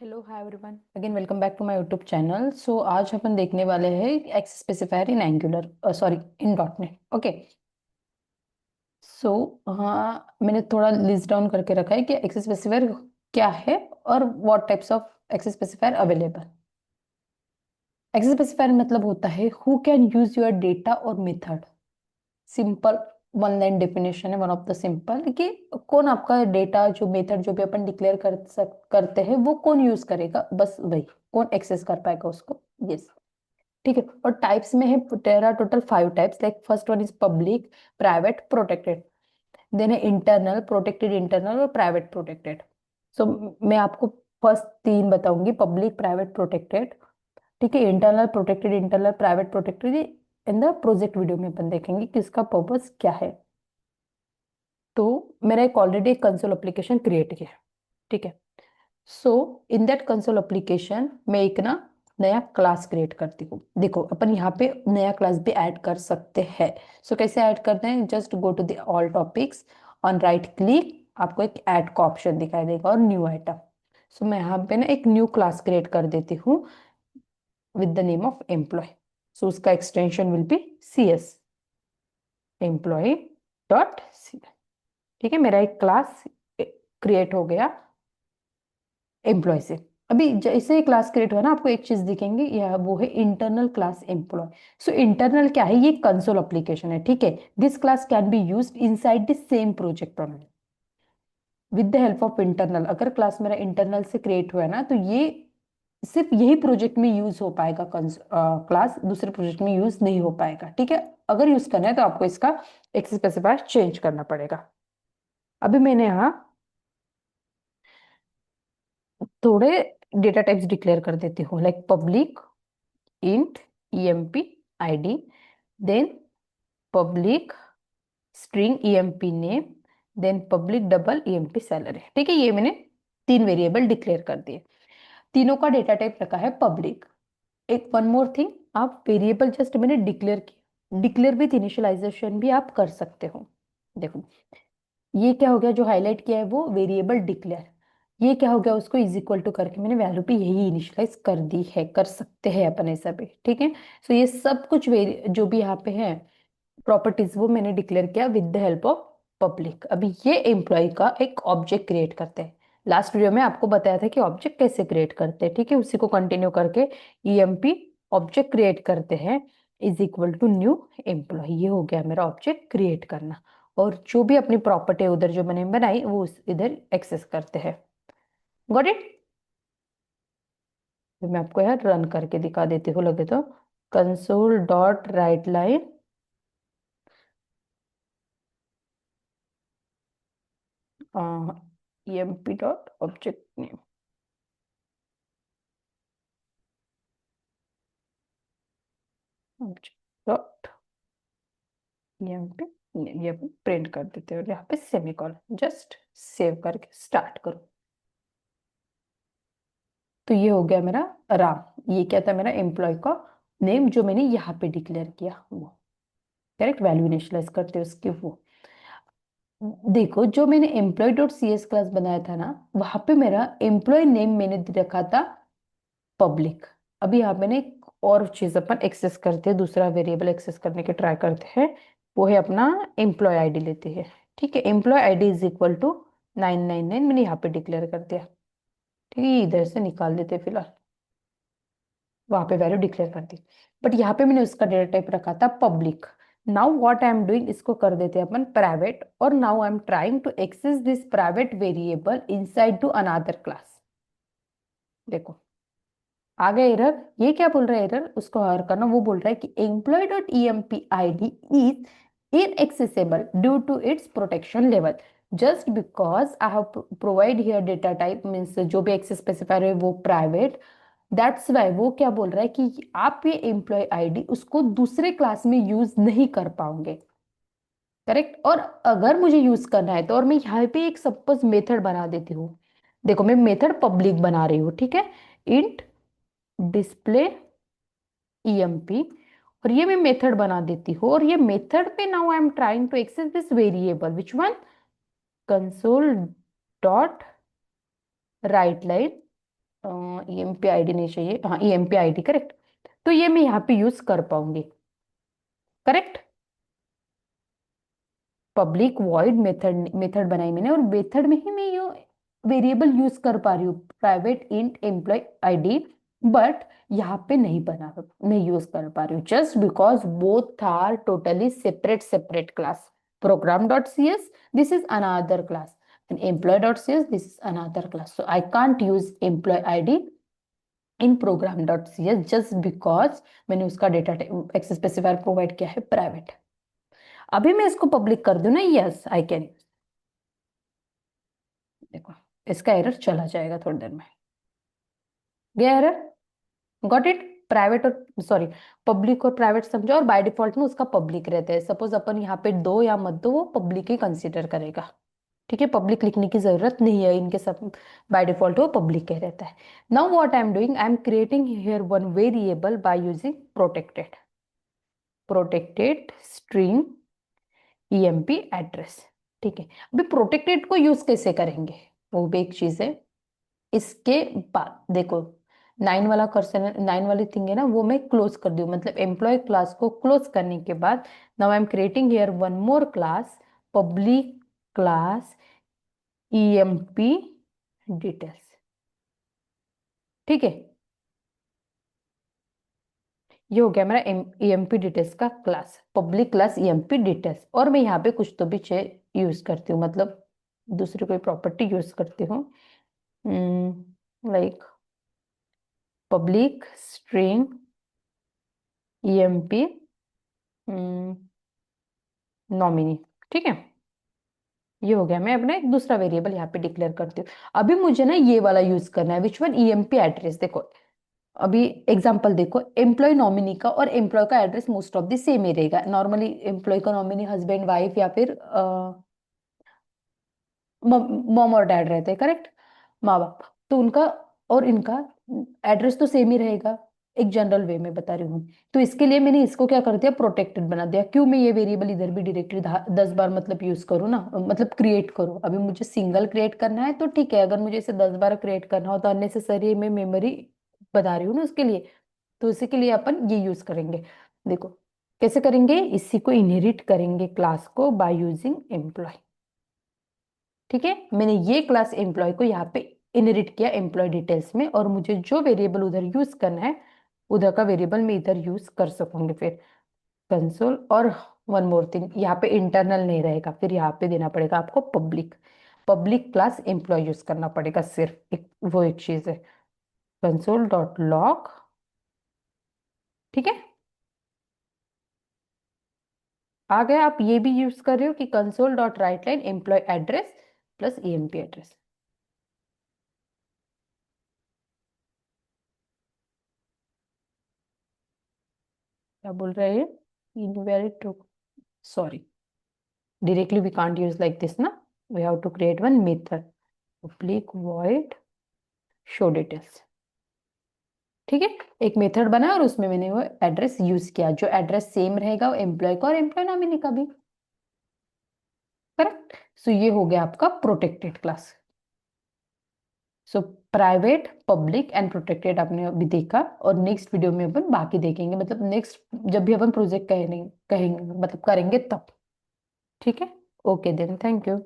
Hello hi everyone again welcome back to my YouTube channel. So आज अपन देखने वाले हैं access specifier in Angular sorry in dot net. Okay. So हाँ, मैंने थोड़ा लिस्ट डाउन करके रखा है कि एक्सेस स्पेसिफायर क्या है और what types of access specifier available. Access specifier मतलब होता है who can use your data और method. Simple one line definition है, वन ऑफ द सिंपल, कि कौन आपका डेटा जो मेथड जो भी अपन डिक्लेयर करते हैं वो कौन यूज करेगा, बस वही कौन एक्सेस कर पाएगा उसको। यस। ठीक है। और टाइप्स में है, तेरा total 5 types. Like first one is public, private, protected. Then है इंटरनल, प्रोटेक्टेड इंटरनल और प्राइवेट प्रोटेक्टेड। सो मैं आपको फर्स्ट 3 बताऊंगी, पब्लिक, प्राइवेट, प्रोटेक्टेड। ठीक है। Internal, protected internal, private protected in the project video में अपन देखेंगे कि इसका पर्पस क्या है। तो मेरा एक ऑलरेडी एक कंसोल एप्लीकेशन क्रिएट किया है। ठीक है। सो इन दैट कंसोल एप्लीकेशन मैं एक ना नया क्लास क्रिएट करती हूँ। देखो अपन यहाँ पे नया क्लास भी ऐड कर सकते हैं। सो कैसे ऐड करते हैं, just go to the all topics, on right click, आपको एक ऐड का ऑप्शन दिखाई देगा और न्यू आइटम। सो मैं यहाँ पे ना एक न्यू क्लास क्रिएट कर देती हूँ with the name of employ. So उसका extension will be C S, employ dot C. ठीक है, मेरा एक क्लास क्रिएट हो गया एम्प्लॉय से। अभी जैसे क्लास क्रिएट हुआ ना, आपको एक चीज दिखेंगे, यह वो है internal class employ. So internal क्या है, ये कंसोल एप्लीकेशन है। ठीक है। This class can be used inside the same project only with the help of internal. अगर क्लास मेरा इंटरनल से क्रिएट हुआ है ना, तो ये सिर्फ यही प्रोजेक्ट में यूज हो पाएगा, क्लास दूसरे प्रोजेक्ट में यूज नहीं हो पाएगा। ठीक है। अगर यूज करना है तो आपको इसका एक स्पेसिफायर चेंज करना पड़ेगा। अभी मैंने यहाँ थोड़े डेटा टाइप्स डिक्लेयर कर देती हूँ, like public int emp id, then public string emp name, then public double emp salary. ठीक है, ये मैंने 3 वेरिएबल डिक्लेयर कर दिए। तीनों का डेटा टाइप रखा है पब्लिक। एक वन मोर थिंग, आप वेरिएबल जस्ट मैंने डिक्लेयर किया, डिक्लेयर विथ इनिशियलाइजेशन भी आप कर सकते हो। देखो ये क्या हो गया, जो हाईलाइट किया है वो वेरिएबल डिक्लेयर। ये क्या हो गया, उसको इज इक्वल टू करके मैंने वैल्यू पे यही इनिशियलाइज कर दी है, कर सकते हैं अपन ऐसा भी। ठीक है। सो ये सब कुछ जो भी यहाँ पे है प्रॉपर्टीज, वो मैंने डिक्लेयर किया with the help of public. अभी ये एम्प्लॉय का एक ऑब्जेक्ट क्रिएट करते हैं। लास्ट वीडियो में आपको बताया था कि ऑब्जेक्ट कैसे क्रिएट करते हैं। ठीक है, उसी को कंटिन्यू करके ईएमपी ऑब्जेक्ट क्रिएट करते हैं is equal to new employ. ये हो गया मेरा ऑब्जेक्ट क्रिएट करना। और जो भी अपनी प्रॉपर्टी उधर जो मैंने बनाई वो इधर एक्सेस करते हैं। Got it. तो मैं आपको यहाँ रन करके दिखा देती हूँ, लगे तो console dot write line emp dot object name, object dot emp ये प्रिंट कर देते हैं और यहाँ पे सेमीकोलन, जस्ट सेव करके स्टार्ट करो। तो ये हो गया मेरा राम। ये क्या था, मेरा एम्प्लॉय का नेम जो मैंने यहाँ पे डिक्लेयर किया वो। करेक्ट, वैल्यू इनिशियलाइज करते उसके वो। देखो जो मैंने employ dot C S class बनाया था ना, वहां पे मेरा एम्प्लॉय नेम मैंने रखा था पब्लिक। अभी यहाँ मैंने एक और चीज अपन एक्सेस करते हैं, दूसरा वेरिएबल एक्सेस करने के ट्राई करते हैं। वो है अपना एम्प्लॉय आईडी लेते हैं। ठीक है, employ ID is equal to 999 मैंने यहाँ पे डिक्लेयर कर दिया। ठीक है, ये इधर से निकाल देते हैं फिलहाल, वहां पे वैल्यू डिक्लेयर कर दी। बट यहाँ पे मैंने उसका डेटा टाइप रखा था public. Now what I am doing, इसको कर देते हैं अपन प्राइवेट। और now I am trying to access this private variable inside to another class. देखो आ गया एरर। ये क्या बोल रहा है एरर, उसको हर करना। वो बोल रहा है कि employ dot E M P I D is inaccessible due to its protection level. Just because I have provide here data type means जो भी एक्सेस स्पेसिफायर है वो प्राइवेट, दैट्स वाई वो क्या बोल रहा है कि आप ये एम्प्लॉय आईडी उसको दूसरे क्लास में यूज नहीं कर पाओगे। करेक्ट। और अगर मुझे यूज करना है तो, और मैं यहाँ पे एक सपोज मेथड बना देती हूँ। देखो मैं मेथड पब्लिक बना रही हूँ। ठीक है, इंट डिस्प्ले emp, और ये मैं मेथड बना देती हूँ। और ये मेथड पे now I am trying to access this variable which one, console dot write line EMP ID नहीं चाहिए, हाँ ईएमपी आईडी करेक्ट। तो ये मैं यहाँ पे यूज कर पाऊंगी, correct. Public void method, method बनाई मैंने और मेथड में ही मैं ये वेरिएबल यूज कर पा रही हूँ, private int employ ID. But यहाँ पे नहीं बना, नहीं यूज कर पा रही हूँ, just because both are totally separate separate class. program dot cs, this is another class, and employee dot cs, this is another class, so I can't use employee id in program dot cs just because मैंने उसका data access specifier provide किया है private. अभी मैं इसको public कर दूं ना, यस आई कैन। देखो इसका एरर चला जाएगा थोड़ी देर में, गया एरर, गॉट इट। प्राइवेट और सॉरी, पब्लिक और प्राइवेट समझो, और बाय डिफॉल्ट में उसका पब्लिक रहता है। सपोज अपन यहाँ पे दो या मत दो, वो पब्लिक ही कंसीडर करेगा, ठीक है। पब्लिक लिखने की जरूरत नहीं है इनके सब, बाय डिफॉल्ट वो पब्लिक ही रहता है। Now what I am doing, I am creating here one variable by using protected, protected string EMP address, ठीक है। अभी प्रोटेक्टेड को यूज कैसे करेंगे, वो भी एक चीज है। इसके बाद देखो, 9 वाला कर्सर, 9 वाली थिंग है ना, वो मैं क्लोज कर दूं, मतलब एम्प्लॉय क्लास को क्लोज करने के बाद now I am creating here one more class, public class EMP details, ठीक है। ये हो गया मेरा ईएमपी डिटेल्स का class, public class EMP details. और मैं यहाँ पे कुछ तो भी यूज करती हूँ, मतलब दूसरी कोई प्रॉपर्टी यूज करती हूँ, like public string EMP nominee, ठीक है। ये हो गया, मैं अपना एक दूसरा वेरिएबल यहाँ पे डिक्लेयर करती हूँ। अभी मुझे ना ये वाला यूज करना है, विच वन, ईएमपी एड्रेस। देखो अभी एग्जांपल देखो, एम्प्लॉय नॉमिनी का और एम्प्लॉय का address most of the same ही रहेगा। नॉर्मली एम्प्लॉय का नॉमिनी हस्बैंड वाइफ या फिर मॉम और डैड रहते हैं, करेक्ट, माँ बाप। तो उनका और इनका एड्रेस तो सेम ही रहेगा, एक जनरल वे में बता रही हूँ। तो इसके लिए मैंने इसको क्या कर दिया, प्रोटेक्टेड बना दिया। क्यों मैं ये वेरिएबल इधर भी डायरेक्टली 10 बार मतलब यूज करूँ ना, मतलब क्रिएट करूँ। अभी मुझे सिंगल क्रिएट करना है तो ठीक है, अगर मुझे इसे 10 बार क्रिएट करना हो तो अननेसेसरी मैं मेमोरी बता रही हूँ ना उसके लिए, तो इसी के लिए अपन ये यूज करेंगे। देखो कैसे करेंगे, इसी को इनहेरिट करेंगे क्लास को बाय यूजिंग एम्प्लॉय, ठीक है। मैंने ये क्लास एम्प्लॉय को यहाँ पे इनहेरिट किया एम्प्लॉय डिटेल्स में, और मुझे जो वेरिएबल उधर यूज करना है उधर का वेरिएबल मैं इधर यूज कर सकूंगी फिर कंसोल। और वन मोर थिंग, यहाँ पे इंटरनल नहीं रहेगा, फिर यहाँ पे देना पड़ेगा आपको public, public class employ use करना पड़ेगा सिर्फ, एक वो एक चीज है, कंसोल डॉट लॉग, ठीक है। आ गया, आप ये भी यूज कर रहे हो कि console dot write line employ address plus EMP address. क्या बोल रहे हैं, invalid to, sorry, directly we can't use like this na, we have to create one method, public void show details, ठीक है। एक मेथड बना और उसमें मैंने वो एड्रेस यूज किया, जो एड्रेस सेम रहेगा वो एम्प्लॉय का और एम्प्लॉय नॉमिनी का भी, करेक्ट। सो ये हो गया आपका protected class. So private, public and protected आपने अभी देखा, और नेक्स्ट वीडियो में अपन बाकी देखेंगे, मतलब नेक्स्ट जब भी अपन प्रोजेक्ट कहेंगे कहेंगे मतलब करेंगे तब, ठीक है। Okay then, thank you.